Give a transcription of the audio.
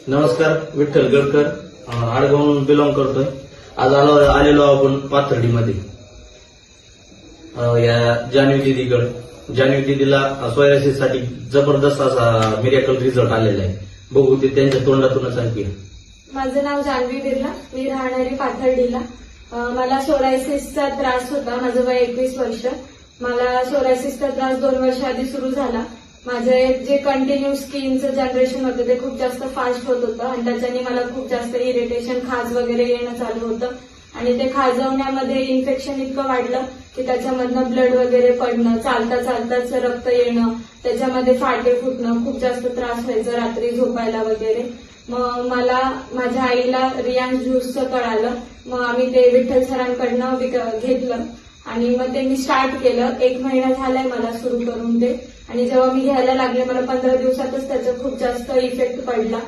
नमस्कार, विठ्ठल गडकर, आडगावहून बिलॉंग करतोय. आज आलेलो आपण पाथर्डीमध्ये या जान्हवी दिदीला सोयासिस साठी जबरदस्त असा मिरॅकल रिझल्ट आलेला आहे. बघू ते त्यांच्या तोंडातूनच ऐकूया. माझं नाव जान्हवी बिर्ला, मी राहणारी पाथर्डीला. मला सोरायसिसचा त्रास होता. माझं वय 21 वर्ष. मला सोरायसिसचा त्रास 2 वर्ष आधी सुरू झाला. माझे जे कंटिन्यू स्किनचं जनरेशन होतं ते खूप जास्त फास्ट होत होतं आणि त्याच्याने मला खूप जास्त इरिटेशन, खाज वगैरे येणं चालू होतं आणि ते खाजवण्यामध्ये इन्फेक्शन इतकं वाढलं की त्याच्यामधनं ब्लड वगैरे पडणं, चालता चालताच रक्त येणं, त्याच्यामध्ये फाटे फुटणं, खूप जास्त त्रास व्हायचा रात्री झोपायला वगैरे. मग मला माझ्या आईला रियांश ज्यूसचं कळालं. मग आम्ही ते विठ्ठल सरांकडनं घेतलं आणि मग ते मी स्टार्ट केलं. 1 महिना झालाय मला सुरू करून ते. आणि जेव्हा मी घ्यायला लागले मला 15 दिवसातच त्याचा खूप जास्त इफेक्ट पडला.